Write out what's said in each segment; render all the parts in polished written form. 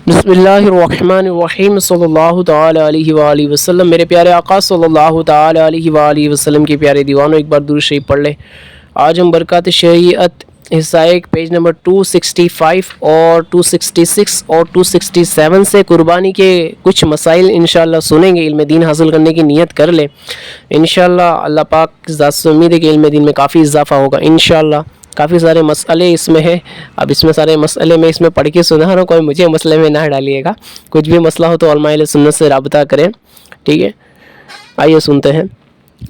बिस्मिल्लाहिर्रहमानिर्रहीम सल्लल्लाहु ताला अलैहि वआलिहि वसल्लम। मेरे प्यारे आका सल्लल्लाहु ताला अलैहि वआलिहि वसल्लम के प्यारे दीवानों, एक बार दुरूद शरीफ पढ़ ले। आज हम बरक़ात शरीयत हिस्सा एक पेज नंबर 265 और 266 और 267 से कुर्बानी के कुछ मसाइल इंशाअल्लाह सुनेंगे। इल्म दीन हासिल करने की नीयत कर ले इंशाअल्लाह। अल्लाह पाक की ज़ात से उम्मीद है कि इल्म दीन में काफ़ी इजाफा होगा इंशाअल्लाह। काफ़ी सारे मसले इसमें हैं। अब इसमें सारे मसले मैं इसमें पढ़ के सुना रहा हूँ, कोई मुझे मसले में ना डालिएगा। कुछ भी मसला हो तो उलमा अहले सुन्नत से राबता करें, ठीक है। आइए सुनते हैं।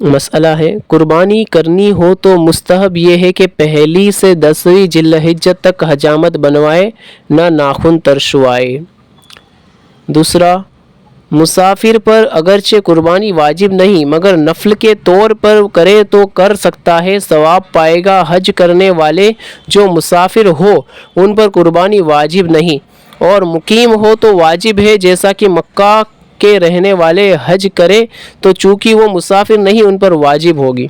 मसला है, कुर्बानी करनी हो तो मुस्तहब ये है कि पहली से 10वीं जिल्हिज्जत तक हजामत बनवाए, ना नाखून तरशवाए। दूसरा, मुसाफिर पर अगरचे कुर्बानी वाजिब नहीं मगर नफल के तौर पर करे तो कर सकता है, सवाब पाएगा। हज करने वाले जो मुसाफिर हो उन पर कुर्बानी वाजिब नहीं, और मुकीम हो तो वाजिब है, जैसा कि मक्का के रहने वाले हज करे तो चूँकि वो मुसाफिर नहीं उन पर वाजिब होगी।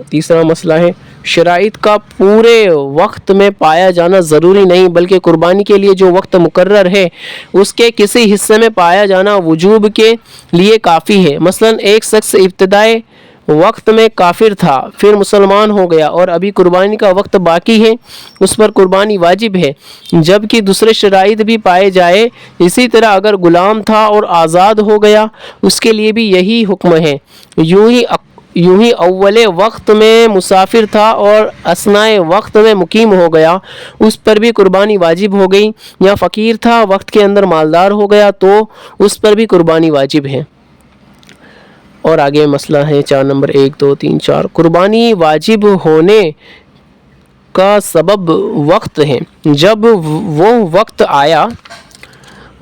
तीसरा मसला है, शराइत का पूरे वक्त में पाया जाना ज़रूरी नहीं, बल्कि कुर्बानी के लिए जो वक्त मुकर्रर है उसके किसी हिस्से में पाया जाना वजूब के लिए काफ़ी है। मसलन एक शख्स इब्तिदाई वक्त में काफिर था, फिर मुसलमान हो गया और अभी कुर्बानी का वक्त बाकी है, उस पर कुर्बानी वाजिब है, जबकि दूसरे शराइत भी पाए जाए। इसी तरह अगर गुलाम था और आज़ाद हो गया उसके लिए भी यही हुक्म है। यूं ही अव्वले वक्त में मुसाफिर था और असनाए वक्त में मुकीम हो गया, उस पर भी कुर्बानी वाजिब हो गई। या फ़कीर था, वक्त के अंदर मालदार हो गया तो उस पर भी कुर्बानी वाजिब है। और आगे मसला है 4 नंबर 1 2 3 4। कुर्बानी वाजिब होने का सबब वक्त है। जब वो वक्त आया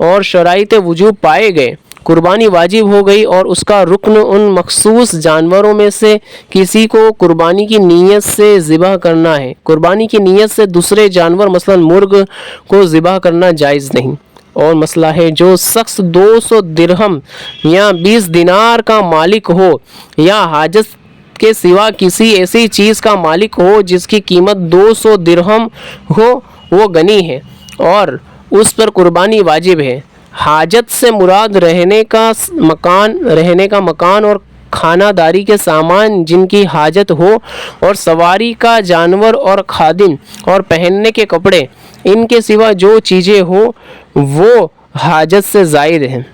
और शराइत वजूब पाए गए, कुर्बानी वाजिब हो गई और उसका रुकन उन मखसूस जानवरों में से किसी को कुर्बानी की नीयत से ज़िबह करना है। कुर्बानी की नीयत से दूसरे जानवर मसलन मुर्ग को ज़िबह करना जायज़ नहीं। और मसला है, जो शख्स 200 दिरहम या 20 दिनार का मालिक हो या हाजत के सिवा किसी ऐसी चीज़ का मालिक हो जिसकी कीमत 200 दिरहम हो, वो गनी है और उस पर कुर्बानी वाजिब है। हाजत से मुराद रहने का मकान और खानादारी के सामान जिनकी हाजत हो, और सवारी का जानवर और खादिम और पहनने के कपड़े, इनके सिवा जो चीज़ें हो वो हाजत से ज़ायद हैं।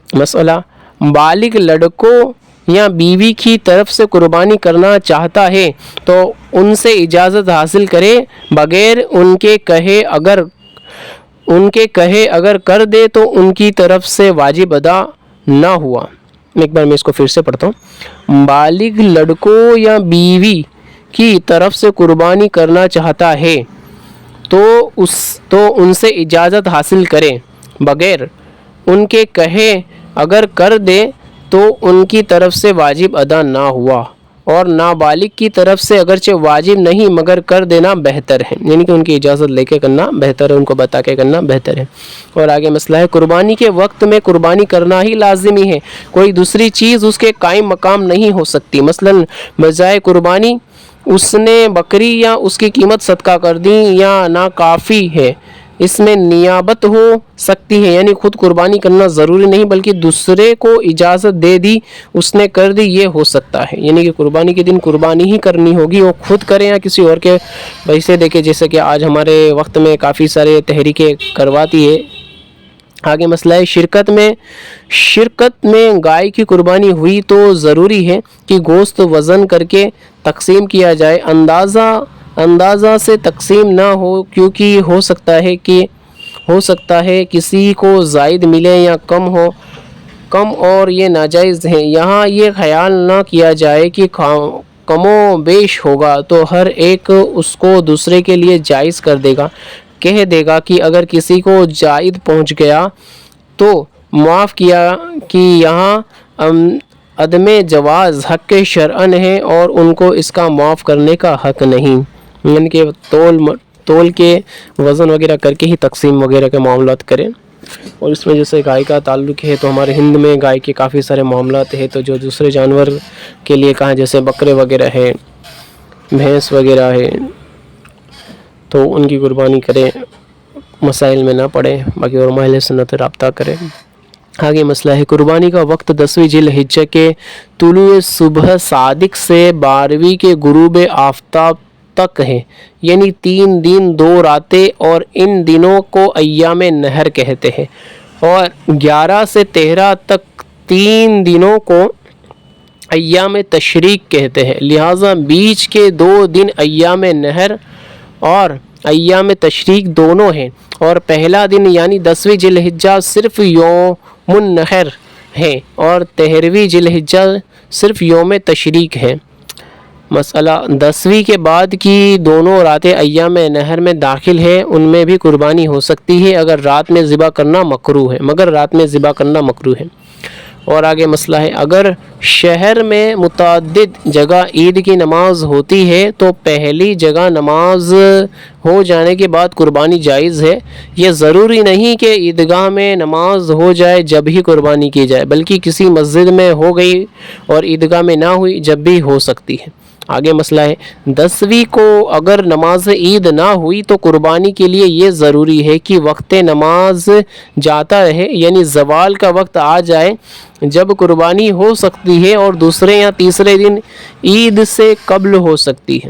मसला, बालिग लड़कों या बीवी की तरफ से कुर्बानी करना चाहता है तो उनसे इजाज़त हासिल करे बगैर उनके कहे अगर कर दे तो उनकी तरफ से वाजिब अदा ना हुआ। एक बार मैं इसको फिर से पढ़ता हूँ। बालिग लड़कों या बीवी की तरफ से कुर्बानी करना चाहता है तो उनसे इजाज़त हासिल करें बगैर उनके कहे अगर कर दे तो उनकी तरफ से वाजिब अदा ना हुआ, और नाबालिग की तरफ से अगरचे वाजिब नहीं मगर कर देना बेहतर है, यानी कि उनकी इजाज़त लेके करना बेहतर है, उनको बता के करना बेहतर है। और आगे मसला है, कुर्बानी के वक्त में कुर्बानी करना ही लाजिमी है, कोई दूसरी चीज़ उसके कायम मकाम नहीं हो सकती। मसलन बजाय कुर्बानी उसने बकरी या उसकी कीमत सदका कर दी या ना काफ़ी है, इसमें नियाबत हो सकती है, यानी खुद कुर्बानी करना ज़रूरी नहीं बल्कि दूसरे को इजाज़त दे दी उसने कर दी, ये हो सकता है। यानी कि कुर्बानी के दिन कुर्बानी ही करनी होगी, वो खुद करें या किसी और के पैसे देके, जैसे कि आज हमारे वक्त में काफ़ी सारे तहरीकें करवाती है। आगे मसला है, शिरकत में गाय की कुर्बानी हुई तो ज़रूरी है कि गोश्त वज़न करके तकसीम किया जाए। अंदाज़ा से तकसीम ना हो, क्योंकि हो सकता है किसी को ज़ायद मिले या कम और ये नाजायज़ है। यहाँ ये ख्याल ना किया जाए कि कमो बेश होगा तो हर एक उसको दूसरे के लिए जायज़ कर देगा, कह देगा कि अगर किसी को जायद पहुँच गया तो माफ़ किया कि यहाँ अदमे जवाज़ हक़ शरअन है और उनको इसका माफ़ करने का हक़ नहीं। यानी कि तोल के वज़न वगैरह करके ही तकसीम वगैरह के मामलात करें। और इसमें जैसे गाय का ताल्लुक़ है तो हमारे हिंद में गाय के काफ़ी सारे मामलात हैं, तो जो दूसरे जानवर के लिए कहा, जैसे बकरे वगैरह है, भैंस वगैरह है, तो उनकी कुर्बानी करें। مسائل میں نہ پڑیں، باقی علماء اہل سنت رابطہ کریں۔ آگے مسئلہ ہے قربانی کا وقت 10ویں ذی الحجہ کے طلوع صبح صادق سے 12ویں کے غروب آفتاب تک ہے، یعنی 3 دن 2 راتیں، اور ان دنوں کو ایام نحر کہتے ہیں، اور 11 سے 13 تک 3 دنوں کو ایام تشریق کہتے ہیں، لہٰذا بیچ کے 2 دن ایام نحر اور ایام تشریق دونوں ہیں، اور پہلا دن یعنی 10ویں ذی الحجہ صرف یوم النحر ہے، اور 13ویں ذی الحجہ صرف یوم تشریق ہے۔ مسئلہ 10ویں کے بعد کی دونوں راتیں ایام نحر میں داخل ہے، ان میں بھی قربانی ہو سکتی ہے اگر رات میں ذبح کرنا مکروہ ہے، مگر رات میں ذبح کرنا مکروہ ہے۔ اور آگے مسئلہ ہے اگر شہر میں متعدد جگہ عید کی نماز ہوتی ہے تو پہلی جگہ نماز ہو جانے کے بعد قربانی جائز ہے۔ یہ ضروری نہیں کہ عیدگاہ میں نماز ہو جائے جب ہی قربانی کی جائے، بلکہ کسی مسجد میں ہو گئی اور عیدگاہ میں نہ ہوئی جب بھی ہو سکتی ہے۔ آگے مسئلہ ہے 10ویں کو اگر نماز عید نہ ہوئی تو قربانی کے لیے یہ ضروری ہے کہ وقت نماز جاتا رہے، یعنی زوال کا وقت آ جائے جب قربانی ہو سکتی ہے، اور دوسرے یا تیسرے دن عید سے قبل ہو سکتی ہے۔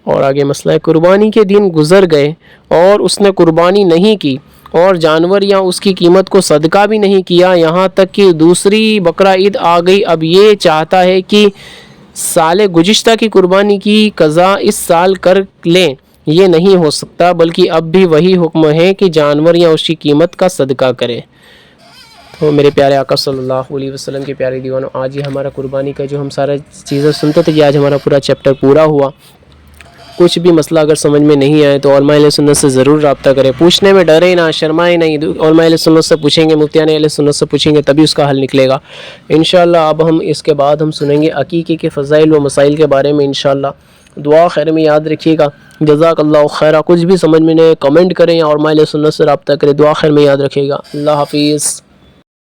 اور آگے مسئلہ ہے قربانی کے دن گزر گئے اور اس نے قربانی نہیں کی اور جانور یا اس کی قیمت کو صدقہ بھی نہیں کیا، یہاں تک کہ دوسری بقرہ عید آ گئی، اب یہ چاہتا ہے کہ سال گزشتہ کی قربانی کی قضا اس سال کر لیں، یہ نہیں ہو سکتا، بلکہ اب بھی وہی حکم ہے کہ جانور یا اس کی قیمت کا صدقہ کرے۔ تو میرے پیارے آقا صلی اللہ علیہ وسلم کے پیارے دیوانوں، آج یہ ہمارا قربانی کا جو ہم سارا چیزیں سنتے تھے، آج ہمارا پورا چیپٹر پورا ہوا۔ کچھ بھی مسئلہ اگر سمجھ میں نہیں آئے تو علماء اہل سنت سے ضرور رابطہ کریں، پوچھنے میں ڈرے نہ، شرمائے نہیں، علماء اہل سنت سے پوچھیں گے، مفتیان اہل سنت سے پوچھیں گے، تبھی اس کا حل نکلے گا انشاءاللہ۔ اب ہم اس کے بعد ہم سنیں گے عقیقے کے فضائل و مسائل کے بارے میں انشاءاللہ۔ دعا خیر میں یاد رکھیے گا، جزاک اللہ خیرہ۔ کچھ بھی سمجھ میں نہیں کمنٹ کریں یا علماء اہل سنت سے رابطہ کریں، دعا خیر میں یاد رکھیے گا۔ اللہ حافظ۔